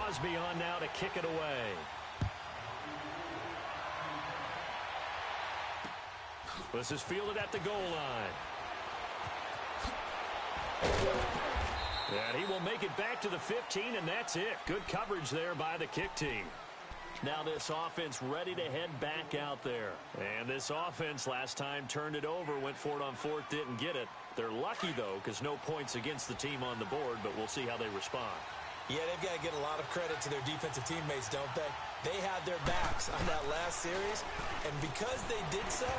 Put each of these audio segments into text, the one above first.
Crosby on now to kick it away. This is fielded at the goal line. And he will make it back to the 15, and that's it. Good coverage there by the kick team. Now this offense ready to head back out there. And this offense last time turned it over, went for it on fourth, didn't get it. They're lucky, though, because no points against the team on the board, but we'll see how they respond. Yeah, they've got to get a lot of credit to their defensive teammates, don't they? They had their backs on that last series, and because they did so,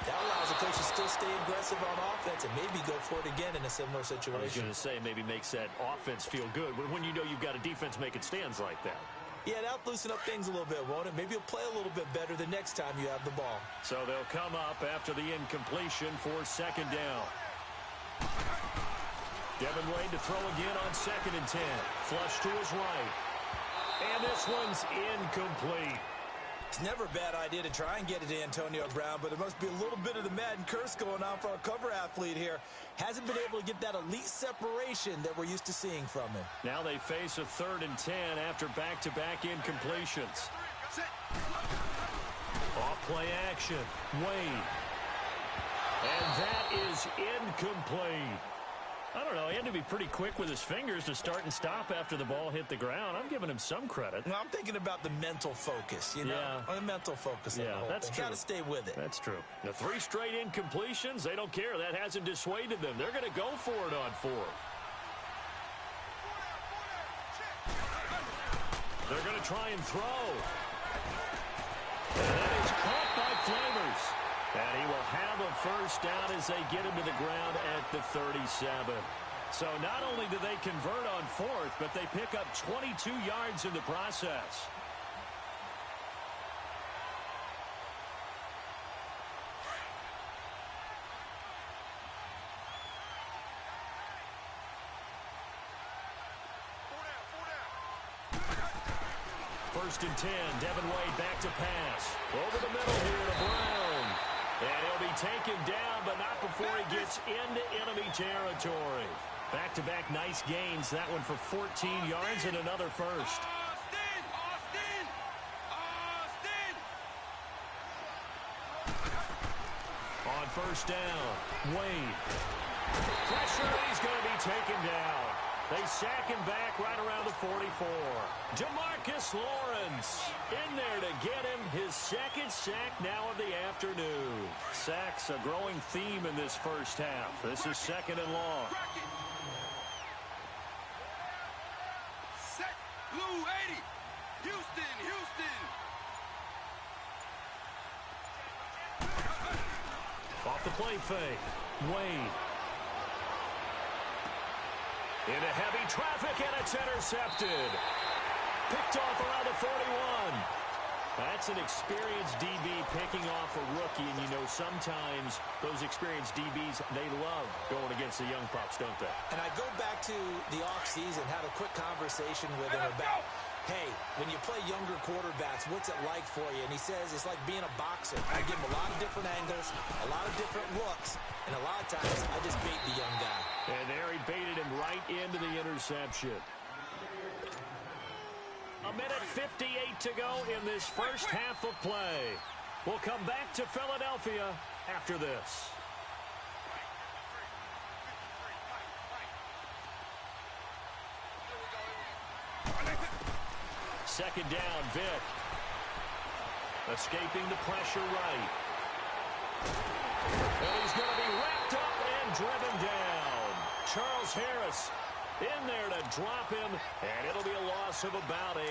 that allows the coach to still stay aggressive on offense and maybe go for it again in a similar situation. I was going to say maybe makes that offense feel good, but when you know you've got a defense making stands like that. Yeah, that'll loosen up things a little bit, won't it? Maybe you'll play a little bit better the next time you have the ball. So they'll come up after the incompletion for second down. Devin Wade to throw again on 2nd and 10. Flush to his right. And this one's incomplete. It's never a bad idea to try and get it to Antonio Brown, but there must be a little bit of the Madden curse going on for our cover athlete here. Hasn't been able to get that elite separation that we're used to seeing from him. Now they face a 3rd and 10 after back-to-back incompletions. Off play action. Wade. And that is incomplete. I don't know. He had to be pretty quick with his fingers to start and stop after the ball hit the ground. I'm giving him some credit. Well, I'm thinking about the mental focus, you know? Yeah. The mental focus. Yeah, that's true. Got to stay with it. That's true. The 3 straight incompletions, they don't care. That hasn't dissuaded them. They're going to go for it on 4th. They're going to try and throw. And that is caught by Flavors. And he will have a first down as they get him to the ground at the 37. So not only do they convert on 4th, but they pick up 22 yards in the process. First and 10, Devin Wade back to pass. Over the middle here to Brown. And he'll be taken down, but not before he gets into enemy territory. Back-to-back nice gains. That one for 14 yards and another first. On first down, Wade. Pressure, he's going to be taken down. They sack him back right around the 44. Jamarcus Lawrence in there to get him his 2nd sack now of the afternoon. Sacks a growing theme in this first half. This is 2nd and long. Set blue 80. Houston, Houston. Off the play fake. Wade. Into heavy traffic, and it's intercepted. Picked off around the 41. That's an experienced DB picking off a rookie, and you know sometimes those experienced DBs, they love going against the young pups, don't they? And I go back to the offseason, had a quick conversation with him about, hey, when you play younger quarterbacks, what's it like for you? And he says it's like being a boxer. I give him a lot of different angles, a lot of different looks, and a lot of times I just bait the young guy. And there he baited him right into the interception. 1:58 to go in this first half of play. We'll come back to Philadelphia after this. Second down, Vic. Escaping the pressure right. And he's going to be wrapped up and driven down. Charles Harris in there to drop him, and it'll be a loss of about 8.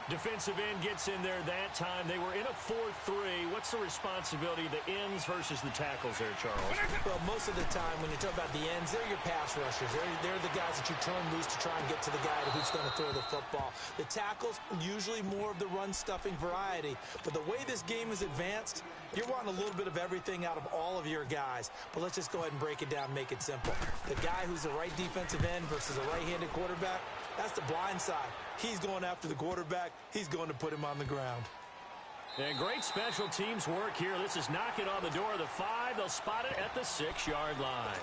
Defensive end gets in there that time. They were in a 4-3. What's the responsibility of the ends versus the tackles there, Charles? Well, most of the time when you talk about the ends, they're your pass rushers. They're the guys that you turn loose to try and get to the guy who's going to throw the football. The tackles, usually more of the run-stuffing variety. But the way this game is advanced, you're wanting a little bit of everything out of all of your guys. But let's just go ahead and break it down and make it simple. The guy who's the right defensive end versus a right-handed quarterback, that's the blind side. He's going after the quarterback. He's going to put him on the ground. And great special teams work here. This is knocking on the door of the 5. They'll spot it at the 6-yard line.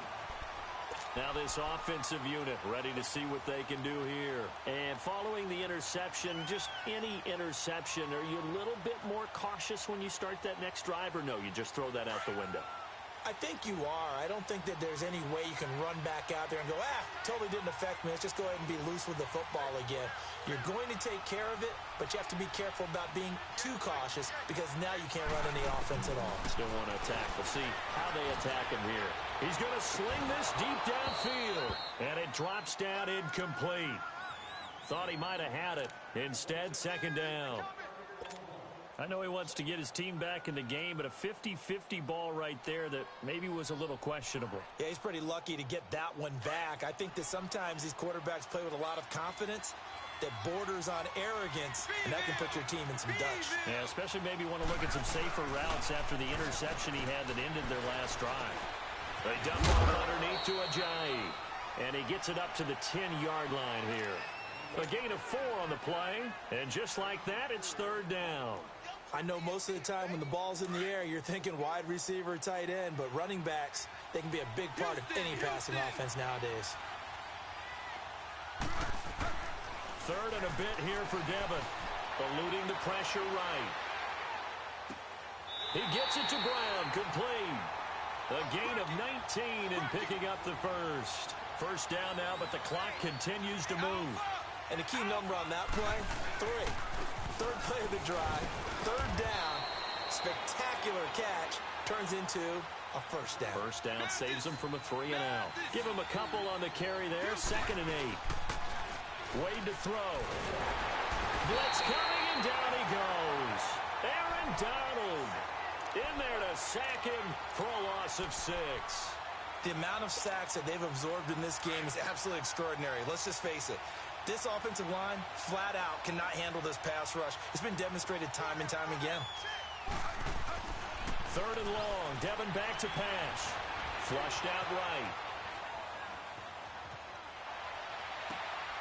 Now this offensive unit ready to see what they can do here. And following the interception, just any interception, are you a little bit more cautious when you start that next drive, or no, you just throw that out the window? I think you are. I don't think that there's any way you can run back out there and go, totally didn't affect me. Let's just go ahead and be loose with the football again. You're going to take care of it, but you have to be careful about being too cautious because now you can't run any offense at all. Still want to attack. We'll see how they attack him here. He's going to sling this deep downfield, and it drops down incomplete. Thought he might have had it. Instead, second down. I know he wants to get his team back in the game, but a 50-50 ball right there that maybe was a little questionable. Yeah, he's pretty lucky to get that one back. I think that sometimes these quarterbacks play with a lot of confidence that borders on arrogance, and that can put your team in some dutch. Yeah, especially maybe want to look at some safer routes after the interception he had that ended their last drive. They dump it underneath to Ajayi, and he gets it up to the 10-yard line here. A gain of 4 on the play, and just like that, it's third down. I know most of the time when the ball's in the air, you're thinking wide receiver, tight end, but running backs, they can be a big part of any passing offense nowadays. Third and a bit here for Devin, eluding the pressure right. He gets it to Brown, complete. A gain of 19 and picking up the first. First down now, but the clock continues to move. And the key number on that play, 3. Third play of the drive, third down, spectacular catch, turns into a first down. First down saves him from a 3-and-out. Give him a couple on the carry there, 2nd and 8. Wade to throw. Blitz coming, and down he goes. Aaron Donald in there to sack him for a loss of 6. The amount of sacks that they've absorbed in this game is absolutely extraordinary. Let's just face it. This offensive line, flat out, cannot handle this pass rush. It's been demonstrated time and time again. Third and long. Devin back to pass. Flushed out right.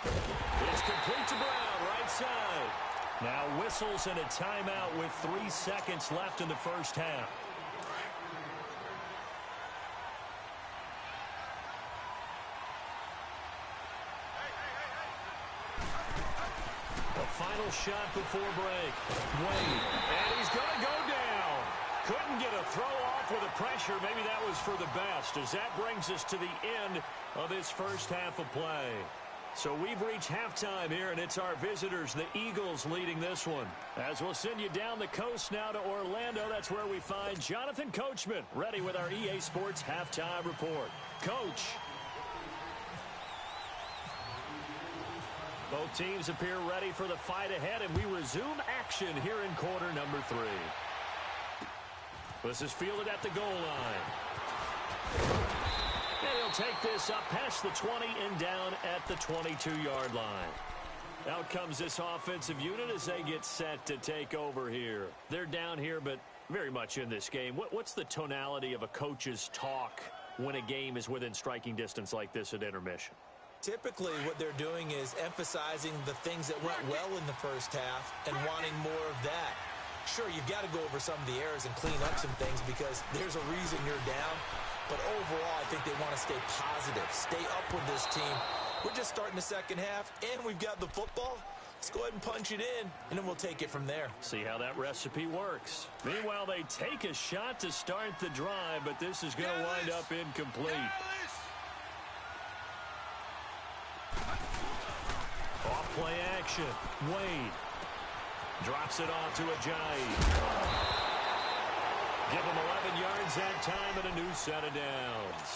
It's complete to Brown, right side. Now whistles and a timeout with 3 seconds left in the first half. Final shot before break. Wade, and he's going to go down. Couldn't get a throw off with the pressure. Maybe that was for the best, as that brings us to the end of this first half of play. So we've reached halftime here, and it's our visitors, the Eagles, leading this one. As we'll send you down the coast now to Orlando, that's where we find Jonathan Coachman, ready with our EA Sports halftime report. Coach. Both teams appear ready for the fight ahead, and we resume action here in quarter number 3. This is fielded at the goal line. And he'll take this up past the 20 and down at the 22-yard line. Out comes this offensive unit as they get set to take over here. They're down here, but very much in this game. What's the tonality of a coach's talk when a game is within striking distance like this at intermission? Typically, what they're doing is emphasizing the things that went well in the first half and wanting more of that. Sure, you've got to go over some of the errors and clean up some things because there's a reason you're down. But overall, I think they want to stay positive, stay up with this team. We're just starting the second half, and we've got the football. Let's go ahead and punch it in, and then we'll take it from there. See how that recipe works. Meanwhile, they take a shot to start the drive, but this is going to wind up incomplete. Off-play action. Wade drops it off to Ajayi. Give him 11 yards that time and a new set of downs.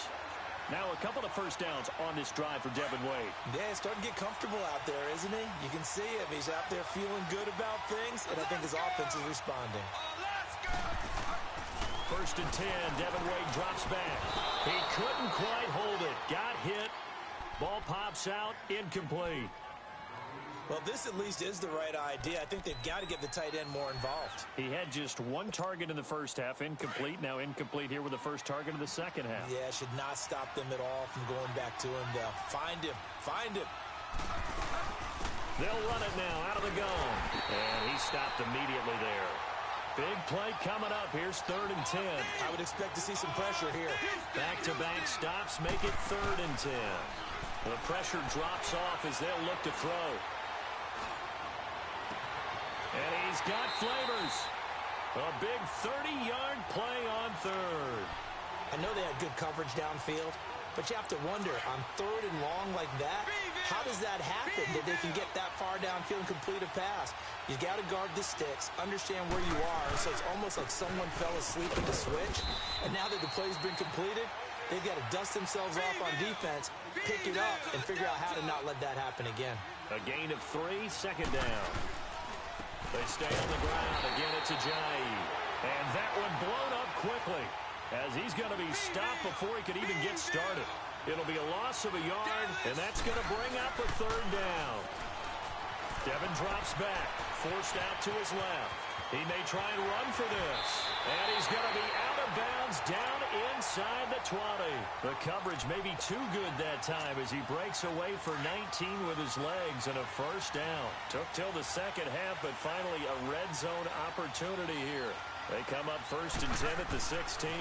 Now a couple of first downs on this drive for Devin Wade. Yeah, he's starting to get comfortable out there, isn't he? You can see him. He's out there feeling good about things, and I think his offense is responding. First and 10, Devin Wade drops back. He couldn't quite hold it. Got hit. Ball pops out, incomplete. Well, this at least is the right idea. I think they've got to get the tight end more involved. He had just one target in the first half, incomplete. Now incomplete here with the first target of the second half. Yeah, should not stop them at all from going back to him. They'll find him. Find him. They'll run it now out of the gun. And he stopped immediately there. Big play coming up. Here's 3rd and 10. I would expect to see some pressure here. Back-to-back stops make it 3rd and 10. The pressure drops off as they'll look to throw. And he's got flavors. A big 30-yard play on 3rd. I know they had good coverage downfield, but you have to wonder, on 3rd and long like that, how does that happen that they can get that far downfield and complete a pass? You got to guard the sticks, understand where you are, so it's almost like someone fell asleep at the switch, and now that the play's been completed, they've got to dust themselves off on defense, pick it up, and figure out how to not let that happen again. A gain of 3, 2nd down. They stay on the ground. Again, it's Ajayi. And that one blown up quickly, as he's going to be stopped before he could even get started. It'll be a loss of a yard, and that's going to bring up a 3rd down. Devin drops back, forced out to his left. He may try and run for this. And he's going to be out of bounds down inside the 20. The coverage may be too good that time as he breaks away for 19 with his legs and a 1st down. Took till the 2nd half, but finally a red zone opportunity here. They come up 1st and 10 at the 16.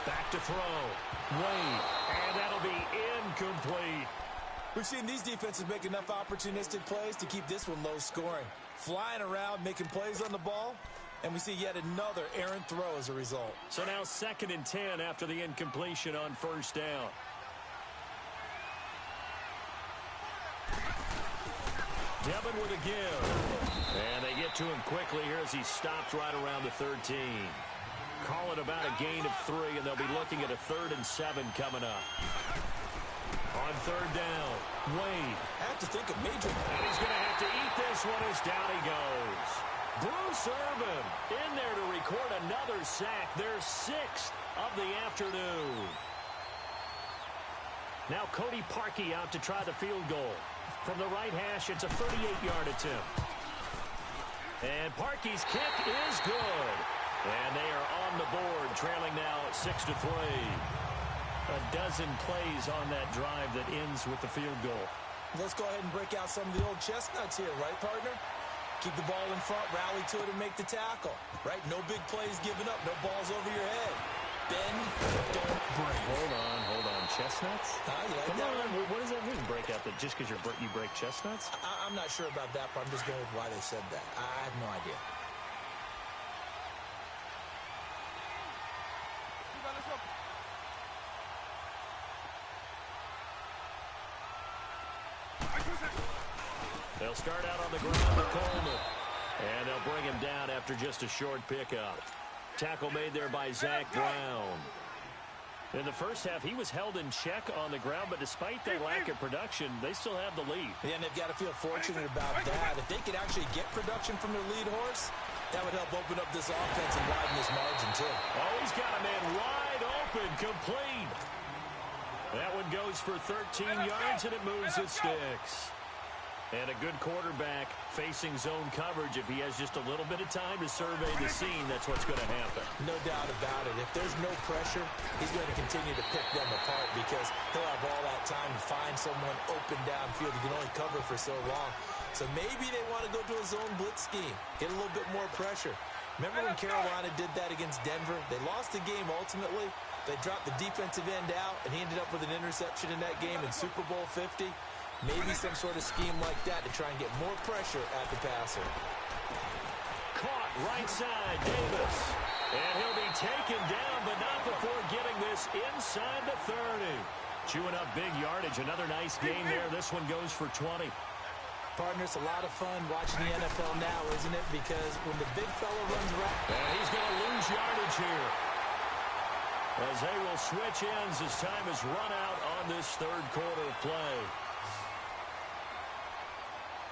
Back to throw. Wade. And that'll be incomplete. We've seen these defenses make enough opportunistic plays to keep this one low scoring. Flying around, making plays on the ball, and we see yet another errant throw as a result. So now 2nd and 10 after the incompletion on 1st down. Devin with a give. And they get to him quickly here as he stopped right around the 13. Call it about a gain of 3, and they'll be looking at a 3rd and 7 coming up. On 3rd down, Wade. I have to think of major. And he's going to have to eat this one as down he goes. Bruce Irvin in there to record another sack. Their 6th of the afternoon. Now Cody Parkey out to try the field goal. From the right hash, it's a 38-yard attempt. And Parkey's kick is good. And they are on the board, trailing now 6-3. A dozen plays on that drive that ends with the field goal. Let's go ahead and break out some of the old chestnuts here, right, partner? Keep the ball in front, rally to it, and make the tackle, right? No big plays given up, no balls over your head. Bend, don't break. Hold on. Chestnuts? You like Come that on, one? what does that mean, break out? That just because you break chestnuts? I'm not sure about that, but I'm just going with why they said that. I have no idea. They'll start out on the ground with Coleman. And they'll bring him down after just a short pickup. Tackle made there by Zach Brown. In the first half, he was held in check on the ground, but despite that lack of production, they still have the lead. Yeah, and they've got to feel fortunate about that. If they could actually get production from their lead horse, that would help open up this offense and widen this margin, too. Oh, he's got a man wide open, complete. That one goes for 13 yards, and it moves the sticks. And a good quarterback facing zone coverage. If he has just a little bit of time to survey the scene, that's what's going to happen. No doubt about it. If there's no pressure, he's going to continue to pick them apart because he'll have all that time to find someone open downfield. He can only cover for so long. So maybe they want to go to a zone blitz scheme, get a little bit more pressure. Remember when Carolina did that against Denver? They lost the game ultimately. They dropped the defensive end out, and he ended up with an interception in that game in Super Bowl 50. Maybe some sort of scheme like that to try and get more pressure at the passer. Caught right side, Davis. And he'll be taken down, but not before getting this inside the 30. Chewing up big yardage. Another nice game there. This one goes for 20. Partner, it's a lot of fun watching the NFL now, isn't it? Because when the big fella runs right... And he's going to lose yardage here. As they will switch ends as time is run out on this third quarter of play.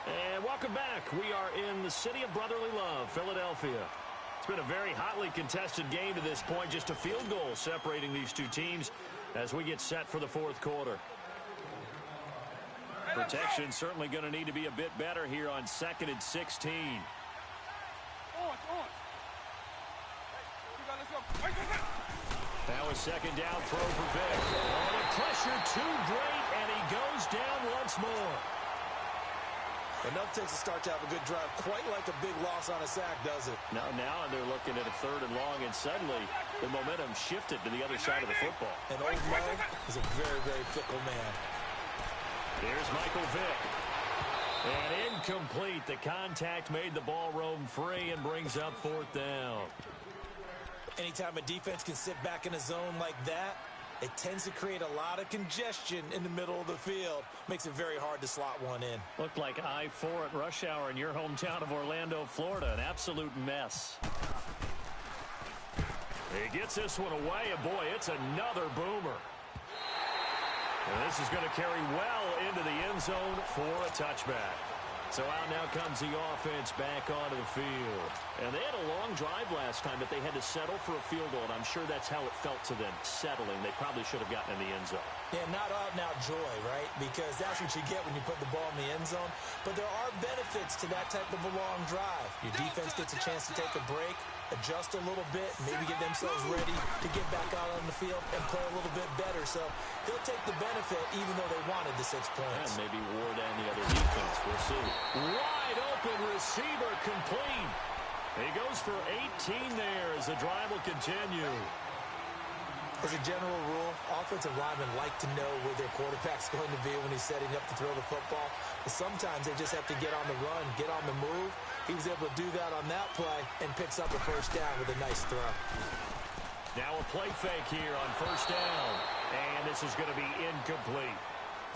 And welcome back. We are in the city of brotherly love, Philadelphia. It's been a very hotly contested game to this point. Just a field goal separating these two teams as we get set for the fourth quarter. Protection certainly going to need to be a bit better here on 2nd and 16. Now a second down throw for Vic. Oh, the pressure too great, and he goes down once more. Enough takes a start to have a good drive. Quite like a big loss on a sack, does it? Now they're looking at a 3rd and long, and suddenly the momentum shifted to the other side of the football. And old Mo is a very, very fickle man. Here's Michael Vick. And incomplete. The contact made the ball roam free and brings up 4th down. Anytime a defense can sit back in a zone like that, it tends to create a lot of congestion in the middle of the field. Makes it very hard to slot one in. Looked like I-4 at rush hour in your hometown of Orlando, Florida. An absolute mess. He gets this one away, and boy, it's another boomer. And this is going to carry well into the end zone for a touchback. So out now comes the offense back onto the field. And they had a long drive last time, but they had to settle for a field goal, and I'm sure that's how it felt to them, settling. They probably should have gotten in the end zone. Yeah, not out-and-out joy, right? Because that's what you get when you put the ball in the end zone. But there are benefits to that type of a long drive. Your defense gets a chance to take a break, adjust a little bit, maybe get themselves ready to get back out on the field and play a little bit better. So they'll take the benefit even though they wanted the 6 points. And maybe wore down the other defense. We'll see. Wide open receiver complete. He goes for 18 there as the drive will continue. As a general rule, offensive linemen like to know where their quarterback's going to be when he's setting up to throw the football. But sometimes they just have to get on the run, get on the move. He was able to do that on that play and picks up a 1st down with a nice throw. Now a play fake here on 1st down. And this is going to be incomplete.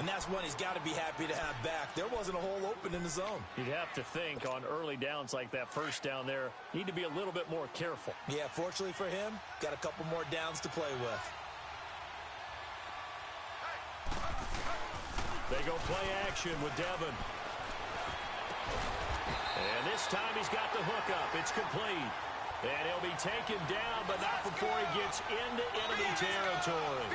And that's one he's got to be happy to have back. There wasn't a hole open in the zone. You'd have to think on early downs like that 1st down there, need to be a little bit more careful. Yeah, fortunately for him, got a couple more downs to play with. They go play action with Devin. And this time he's got the hook up. It's complete. And he'll be taken down, but not before he gets into enemy territory.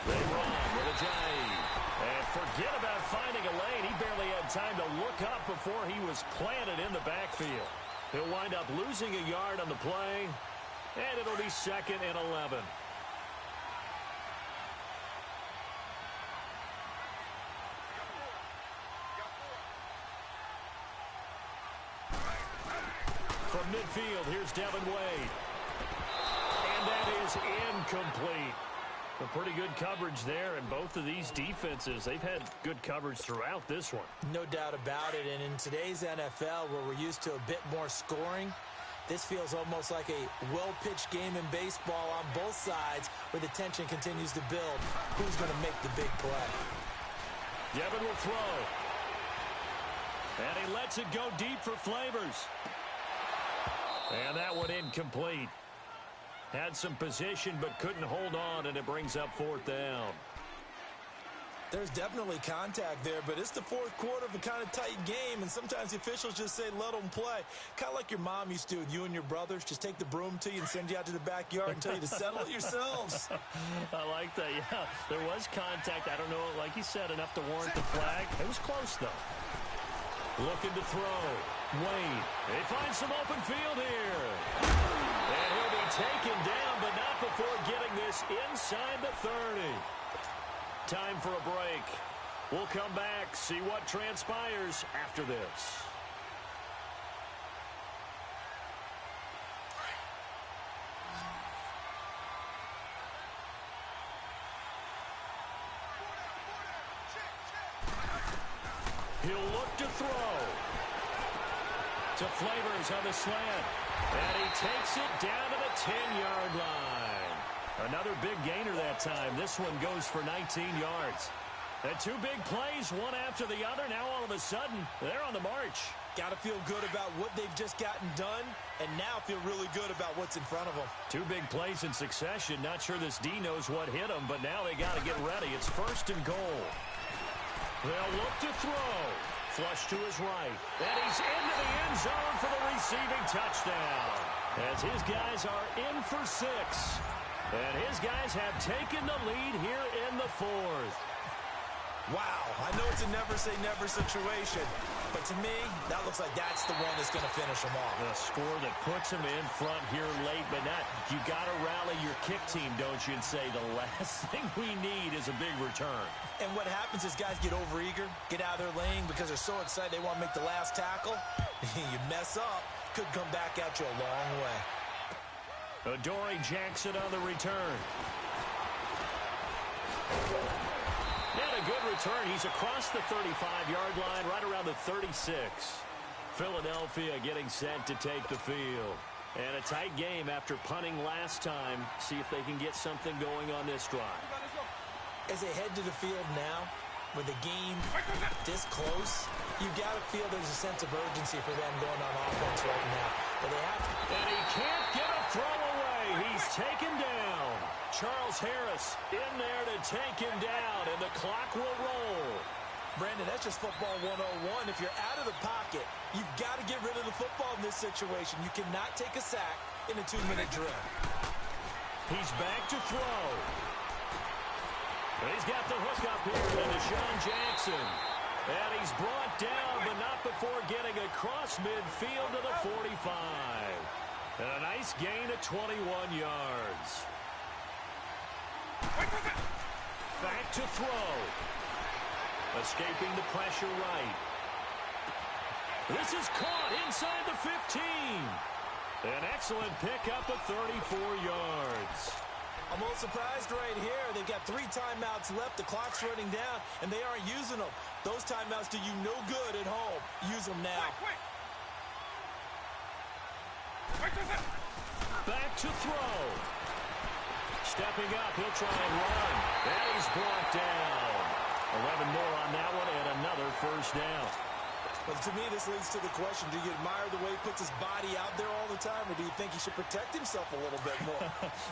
They run with a drive. And forget about finding a lane. He barely had time to look up before he was planted in the backfield. He'll wind up losing a yard on the play. And it'll be 2nd and 11. From midfield, here's Devin Wade. And that is incomplete. A pretty good coverage there, and both of these defenses, they've had good coverage throughout this one. No doubt about it, and in today's NFL, where we're used to a bit more scoring, this feels almost like a well-pitched game in baseball on both sides, where the tension continues to build. Who's going to make the big play? Devin will throw. And he lets it go deep for Flavors. And that one incomplete. Had some position but couldn't hold on, and it brings up 4th down. There's definitely contact there, but it's the 4th quarter of a kind of tight game, and sometimes the officials just say let them play. Kind of like your mom used to with you and your brothers. Just take the broom to you and send you out to the backyard and tell you to settle it yourselves. I like that, yeah. There was contact. I don't know, like you said, enough to warrant the flag. It was close, though. Looking to throw. Wade. They find some open field here. And he'll be taken down, but not before getting this inside the 30. Time for a break. We'll come back, see what transpires after this. He'll look to throw. To Flavors on the slant. And he takes it down to the 10-yard line. Another big gainer that time. This one goes for 19 yards. And 2 big plays, one after the other. Now all of a sudden, they're on the march. Got to feel good about what they've just gotten done, and now feel really good about what's in front of them. 2 big plays in succession. Not sure this D knows what hit him, but now they got to get ready. It's 1st and goal. They'll look to throw. Flush to his right. And he's into the end zone for the receiving touchdown. As his guys are in for 6. And his guys have taken the lead here in the 4th. Wow, I know it's a never-say-never situation, but to me, that looks like that's the one that's going to finish them off. The score that puts them in front here late, but you got to rally your kick team, don't you, and say the last thing we need is a big return. And what happens is guys get overeager, get out of their lane because they're so excited they want to make the last tackle. You mess up, could come back at you a long way. Adoree Jackson on the return. And a good return. He's across the 35-yard line, right around the 36. Philadelphia getting set to take the field. And a tight game after punting last time. See if they can get something going on this drive. As they head to the field now, with the game this close, you got to feel there's a sense of urgency for them going on offense right now. But they have to. And he can't get a throw away. He's taken down. Charles Harris in there to take him down, and the clock will roll. Brandon, that's just football 101. If you're out of the pocket, you've got to get rid of the football in this situation. You cannot take a sack in a 2-minute drill. He's back to throw. And he's got the hook up here to Deshaun Jackson. And he's brought down, but not before getting across midfield to the 45. And a nice gain of 21 yards. Back to throw. Escaping the pressure right. This is caught inside the 15. An excellent pickup of 34 yards. I'm a little surprised right here. They've got 3 timeouts left. The clock's running down, and they aren't using them. Those timeouts do you no good at home. Use them now. Back to throw. Stepping up, he'll try and run. And he's brought down. 11 more on that one, and another first down. But to me, this leads to the question, do you admire the way he puts his body out there all the time, or do you think he should protect himself a little bit more?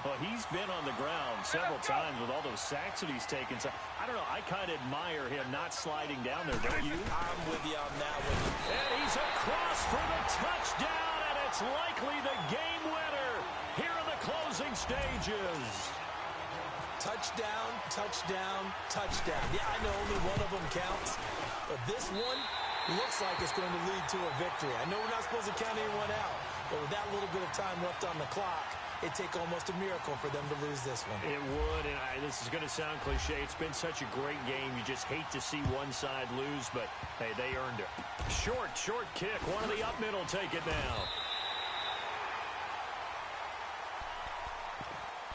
Well, he's been on the ground several times with all those sacks that he's taken. So, I don't know, I kind of admire him not sliding down there, don't you? I'm with you on that one. And he's across for the touchdown, and it's likely the game winner here in the closing stages. Touchdown, touchdown, touchdown. Yeah, I know only one of them counts, but this one looks like it's going to lead to a victory. I know we're not supposed to count anyone out, but with that little bit of time left on the clock, it'd take almost a miracle for them to lose this one. It would, and this is going to sound cliche. It's been such a great game. You just hate to see one side lose, but, hey, they earned it. Short kick. One of the up middle take it now.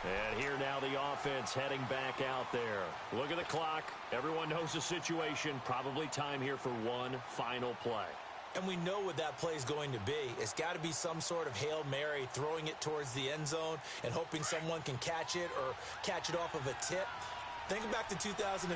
And here now the offense heading back out there. Look at the clock. Everyone knows the situation. Probably time here for one final play. And we know what that play is going to be. It's got to be some sort of Hail Mary, throwing it towards the end zone and hoping someone can catch it or catch it off of a tip. Think back to 2015.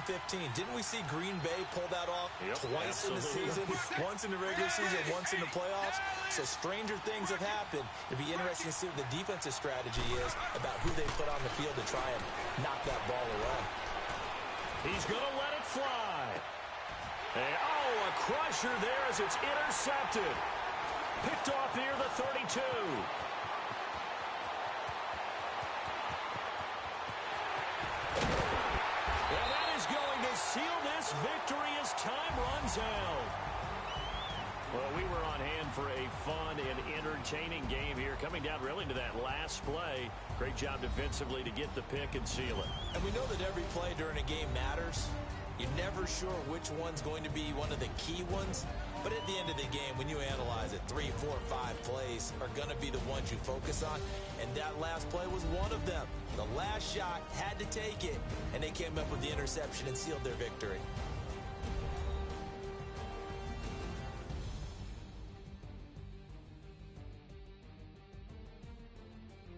Didn't we see Green Bay pull that off twice in the season? Once in the regular season, once in the playoffs. So stranger things have happened. It'd be interesting to see what the defensive strategy is about who they put on the field to try and knock that ball away. He's going to let it fly. And, a crusher there as it's intercepted. Picked off near the 32. And that is going to seal this victory as time runs out. Well, we were on hand for a fun and entertaining game here. Coming down really to that last play. Great job defensively to get the pick and seal it. And we know that every play during a game matters. You're never sure which one's going to be one of the key ones. But at the end of the game, when you analyze it, 3, 4, 5 plays are going to be the ones you focus on. And that last play was one of them. The last shot had to take it. And they came up with the interception and sealed their victory.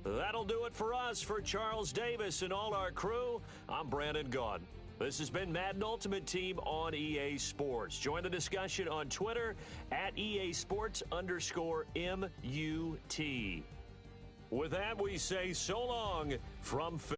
That'll do it for us. For Charles Davis and all our crew, I'm Brandon Gaudin. This has been Madden Ultimate Team on EA Sports. Join the discussion on Twitter at EA Sports_MUT. With that, we say so long from Philly.